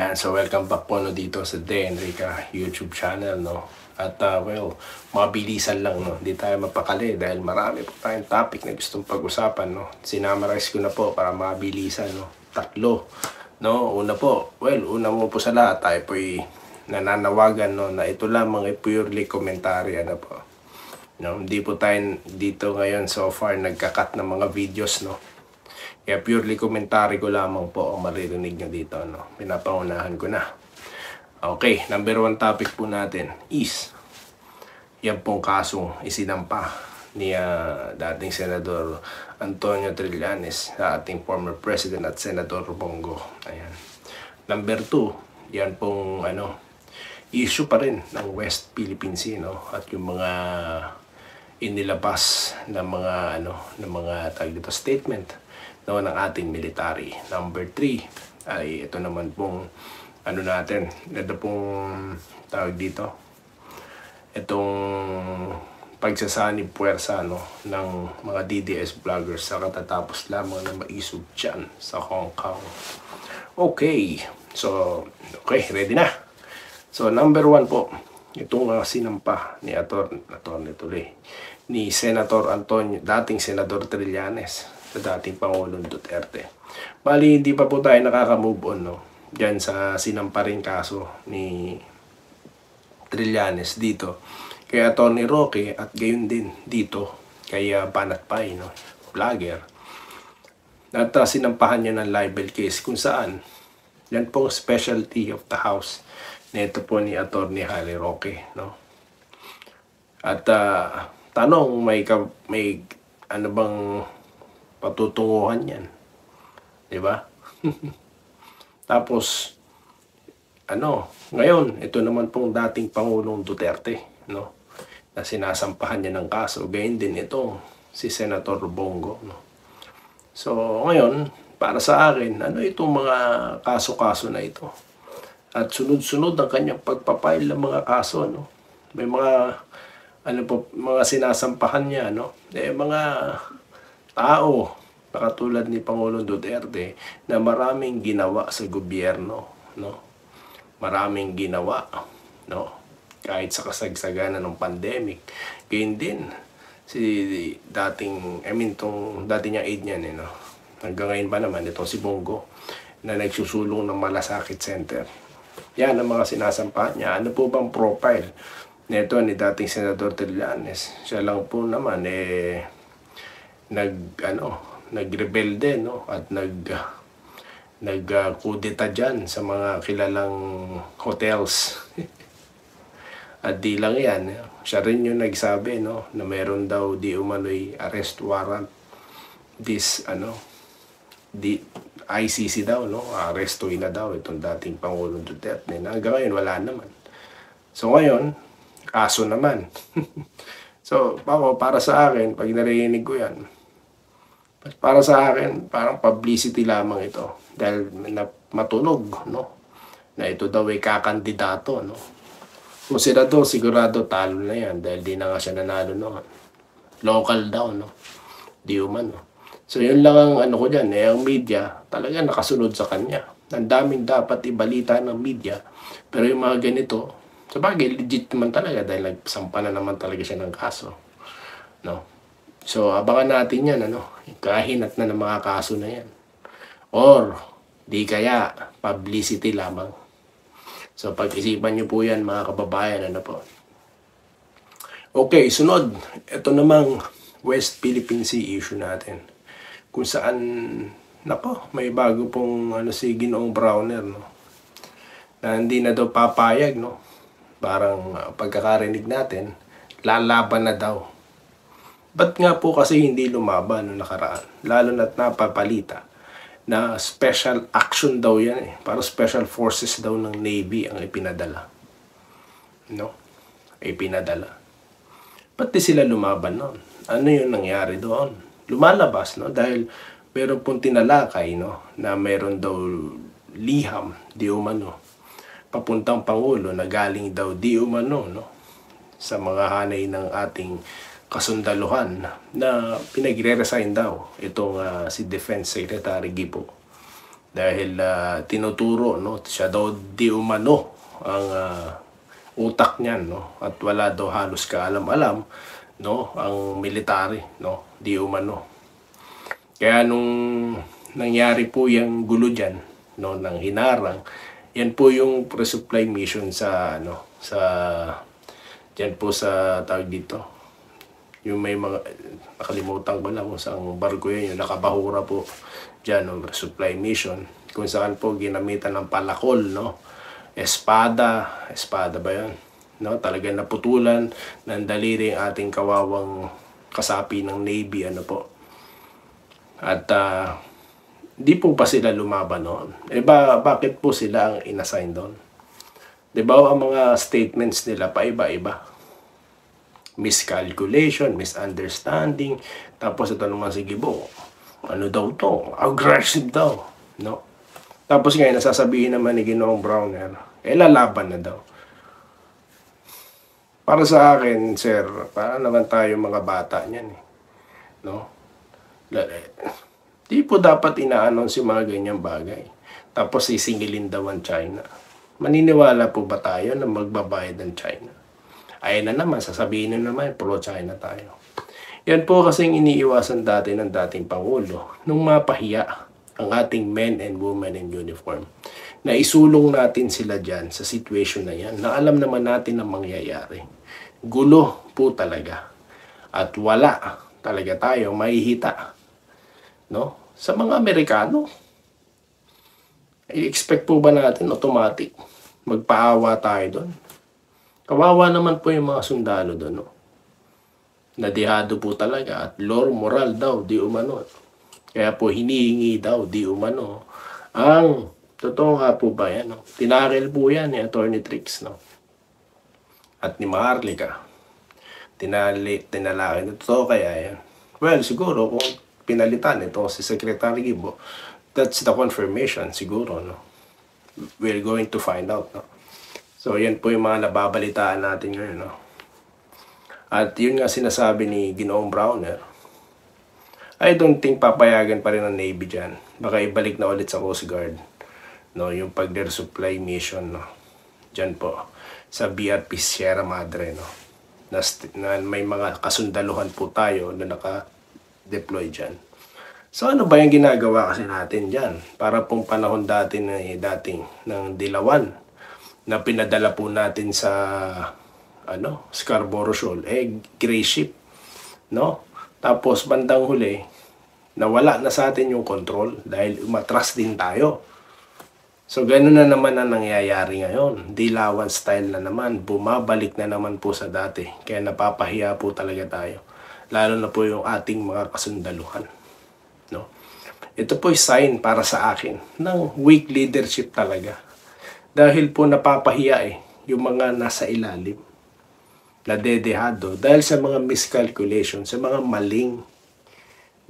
Ayan, so welcome back po dito sa De Enrica YouTube channel, no? At mabilisan lang, no? Hindi tayo mapakali dahil marami po tayong topic na gustong pag-usapan, no? Sinamarize ko na po para mabilisan, no? Tatlo, no? Una po, una mo po sa lahat, tayo po'y nananawagan, no? Na ito lamang ay purely commentary, ano po? No? Hindi po tayo dito ngayon so far nagkakat ng mga videos, no? Kaya purely commentary ko lamang po ang maririnig nyo dito, no? Pinapangunahan ko na. Okay, number 1 topic po natin is yan pong kasong isinampa ni dating Senador Antonio Trillanes sa ating former President at Senator Bongo. Ayan. Number 2, yan pong issue pa rin ng West Philippine Sea, no? At yung mga inilabas na mga tawag dito statement, no, ng ating military. Number 3 ay ito naman pong ito pong tawag dito, itong pagsasanib puwersa, no, ng mga DDS vloggers sa katatapos lamang na maisog dyan sa Hong Kong. Okay, ready na. So number 1 po, itong sinampa ni ni Senator Antonio, dating Senador Trillanes sa dating Pangulong Duterte. Bali, hindi pa po tayo nakaka-move on, no? Diyan sa sinampa rin kaso ni Trillanes dito kay Atty. Roque at gayon din dito kay Banat Pai, no? Vlogger. At sinampahan niya ng libel case kung saan yan pong specialty of the house nito po ni Atty. Harry Roque, no? At tanong, may ano bang patutunguhan yan, di ba? Tapos ngayon ito naman pong dating Pangulong Duterte, no, na sinasampahan niya ng kaso, gayon din itong si Senator Bongo, no. So ngayon, para sa akin, itong mga kaso-kaso na ito, at sunod-sunod ang kanyang pagpapail ng mga kaso, no. May mga mga sinasampahan niya, no, mga tao na katulad ni Pangulong Duterte na maraming ginawa sa gobyerno, no? Maraming ginawa, no? Kahit sa kasagsaganan ng pandemic. Ganyan din si dating niyang aide niyan, no? Hanggang ngayon pa naman itong si Bongo na nagsusulong ng Malasakit Center. Yan ang mga sinasampahan niya. Ano po bang profile nito ni dating Senador Trillanes? Siya lang po naman nagrebelde, no, at nagkudeta dyan sa mga kilalang hotels. At di lang yan, siya rin yung nagsabi, no, na meron daw di umano'y arrest warrant ICC daw, no, arrestuin na daw itong dating Pangulong Duterte, na hanggang ngayon wala naman. So ngayon, kaso naman. So para sa akin, pag narinig ko yan, para sa akin, parang publicity lamang ito. Dahil matunog, no, na ito daw ay kakandidato, no. Kung senador, sigurado talo na yan dahil di na nga siya nanalo, no. Local daw, no. Di umano. So yun lang ang ko dyan. Ang media talaga nakasunod sa kanya. Ang daming dapat ibalita ng media. Pero yung mga ganito, sabagay legit naman talaga dahil nagsampa na naman talaga siya ng kaso, no. So, abangan natin yan, kahinat na ng mga kaso na yan. Or, di kaya, publicity lamang. So, pag-isipan nyo po yan, mga kababayan, po. Okay, sunod. Ito namang West Philippine Sea issue natin. Kung saan, may bago pong si Ginoong Browner, no? Na hindi na daw papayag, no? Parang pagkakarinig natin, lalaban na daw. Ba't nga po kasi hindi lumaban noong nakaraan? Lalo na't napapalita na special action daw yan, para special forces daw ng Navy ang ipinadala. No? Ipinadala. Ba't di sila lumaban noon? Ano yung nangyari doon? Lumalabas, no? Dahil meron pong tinalakay, no, na meron daw liham, di umano, papuntang Pangulo na galing daw di umano, no, sa mga hanay ng ating kasundaluhan na pinagre-resign daw itong si Defense Secretary Gipo. dahil tinuturo, no, siya daw di umano ang utak niyan, no, at wala daw halos kaalam-alam, no, ang military, no, di umano. Kaya nung nangyari po yung gulo diyan, no, ng hinarang, yan po yung resupply mission sa diyan po sa tawag dito. Yung may mga nakalimutan ko lang kung saan barko yun, yung nakabahura po diyan ng resupply mission, kung saan po ginamitan ng palakol, no, espada ba yun, no, talagang naputulan ng daliri ang ating kawawang kasapi ng Navy, ano po. At di po pa sila lumaban noon. Bakit po sila ang inassign doon? Di ba ang mga statements nila paiba-iba? Miscalculation, misunderstanding, tapos ito naman si Gibo, ano daw to? Aggressive daw, no? Tapos ngayon, nasasabihin naman ni Ginoong Browner, lalaban na daw. Para sa akin, sir, para naman tayo mga bata niyan, no? Di po dapat ina-announce yung mga ganyang bagay. Tapos sisingilin daw ang China. Maniniwala po ba tayo na magbabayad ng China? Ayun na naman, sasabihin na naman, pro-China tayo. Yan po kasing iniiwasan dati ng dating Pangulo nung mapahiya ang ating men and women in uniform. Na isulong natin sila dyan sa situation na yan, na alam naman natin ang mangyayari. Gulo po talaga. At wala talaga tayo mahihita, no, sa mga Amerikano. I-expect po ba natin automatic magpaawa tayo doon? Kawawa naman po yung mga sundalo doon, no? Nadihado po talaga at low moral daw, di umano. Kaya po hinihingi daw, di umano. Ang totoo nga po ba yan, no? Tinaril po yan ni Attorney Trix, no? At ni Maharlika. Tinalaki. Totoo kaya yan? Well, siguro kung pinalitan ito si Secretary Gibo, that's the confirmation siguro, no? We're going to find out, no? So yan po yung mga nababalitaan natin ngayon, no? At yun nga sinasabi ni Ginoong Browner, I don't think papayagan pa rin ng Navy dyan. Baka ibalik na ulit sa Coast Guard, no, yung pag-resupply mission, no, dyan po sa BRP Sierra Madre, no, na may mga kasundaluhan po tayo na naka-deploy dyan. So ano ba yung ginagawa kasi natin dyan? Para pong panahon dating ng Dilawan, na pinadala po natin sa Scarborough Shoal, gray ship, no? Tapos bandang huli, nawala na sa atin yung control dahil umatras din tayo. So ganoon na naman ang nangyayari ngayon. Dilawan style na naman, bumabalik na naman po sa dati. Kaya napapahiya po talaga tayo. Lalo na po yung ating mga kasundaluhan, no? Ito po yung sign para sa akin ng weak leadership talaga. Dahil po napapahiya yung mga nasa ilalim, nadedehado dahil sa mga miscalculation, sa mga maling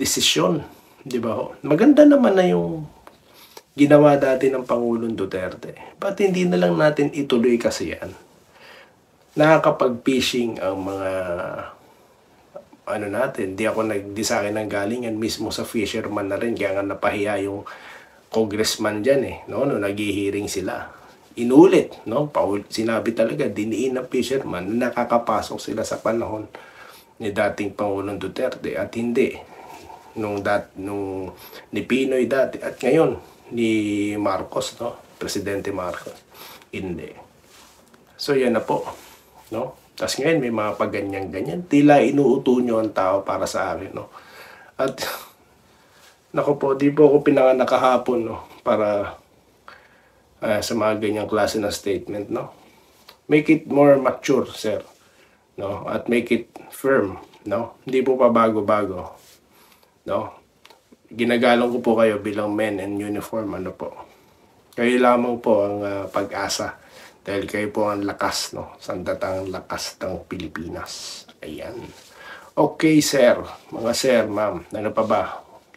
desisyon, di ba? Maganda naman na yung ginawa dati ng Pangulong Duterte. Ba't hindi na lang natin ituloy kasi yan? Nakakapag-fishing ang mga natin. Di sa akin ang galing yan mismo sa fisherman na rin. Kaya nga napahiya yung congressman dyan, no, naghihiring sila. Inulit, no? Sinabi talaga, diniin ng fisherman na nakakapasok sila sa panahon ni dating Pangulong Duterte at hindi nung ni Pinoy dati at ngayon ni Marcos, no? Presidente Marcos. Hindi. So yan na po, no? Tapos ngayon may mga pagganyan-ganyan. Tila inuuto nyo ang tao para sa akin, no? At nako po, di po ako pinanganak kahapon, no? Para sa mga ganyang klase na statement, no? Make it more mature, sir, no? At make it firm, no? Hindi po pa bago-bago, no? Ginagalang ko po kayo bilang men in uniform, ano po. Kayo lamang po ang pag-asa dahil kayo po ang lakas, no? Sandatang lakas ng Pilipinas. Ayan. Okay, sir. Mga sir, ma'am, ano pa ba?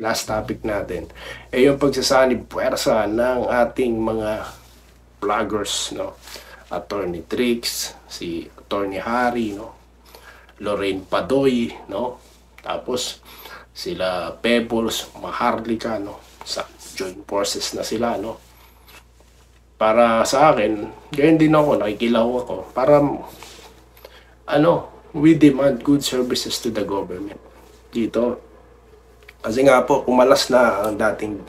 Last topic natin yung pagsasanib puwersa ng ating mga vloggers, no? Attorney Trix, si Attorney Harry, no? Lorraine Padoy, no? Tapos sila Pebbles, Maharlika, no? join forces na sila, no? Para sa akin, ganyan din ako, nakikilaw ako, para, we demand good services to the government dito. Kasi nga po, kumalas na ang dating,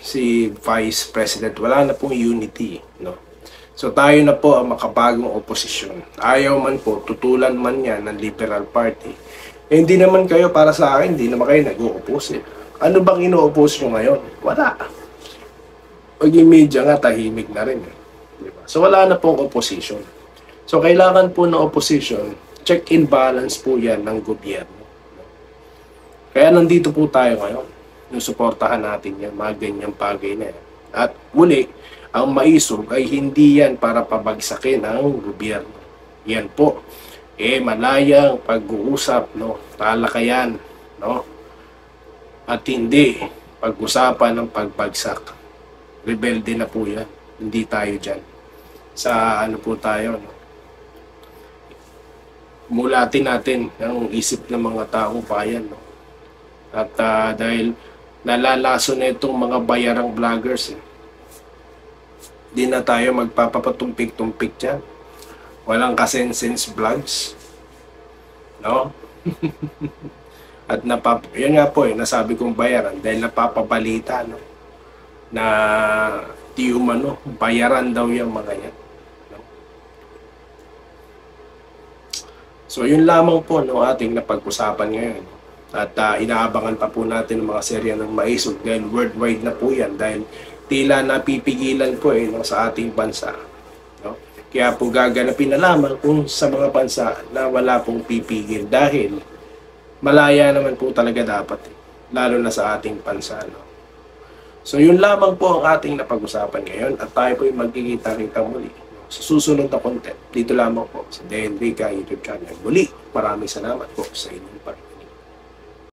si Vice President, wala na pong unity, no? So tayo na po ang makabagong oposisyon. Ayaw man po, tutulan man yan ng Liberal Party. Hindi naman kayo, para sa akin, hindi naman kayo nag-o-oppose. Ano bang ino-oppose nyo ngayon? Wala. Maging media nga, tahimik na rin. Diba? So wala na pong opposition. So kailangan po ng opposition, check and balance po yan ng gobyerno. Kaya nandito po tayo ngayon. Yung suportahan natin yan, mga ganyang bagay na yan. At muli, ang maisog ay hindi yan para pabagsakin ang gobyerno. Yan po. Malayang pag-uusap, no? Talakayan, no? At hindi pag-usapan ng pagbagsak. Rebelde na po yan. Hindi tayo dyan. Sa po tayo, no? Mulatin natin ang isip ng mga taong bayan, no? At dahil nalalaso na itong mga bayarang vloggers, di na tayo magpapatumpik-tumpik dyan. Walang kasensense vlogs, no? At yan nga po, nasabi kong bayaran dahil napapabalita, no? Na di umano, bayaran daw yung mga yan, no? So yun lamang po, no, ating napag-usapan ngayon. At inaabangan pa po natin ang mga serya ng maisog dahil worldwide na po yan, dahil tila napipigilan po no, sa ating bansa, no? Kaya po gaganapin na lamang kung sa mga bansa na wala pong pipigil, dahil malaya naman po talaga dapat, lalo na sa ating bansa, no? So yun lamang po ang ating napag-usapan ngayon, at tayo po yung magkikita-kita muli sa susunod na content dito lamang po sa DNVika YouTube channel. Muli, maraming salamat po sa inyong pag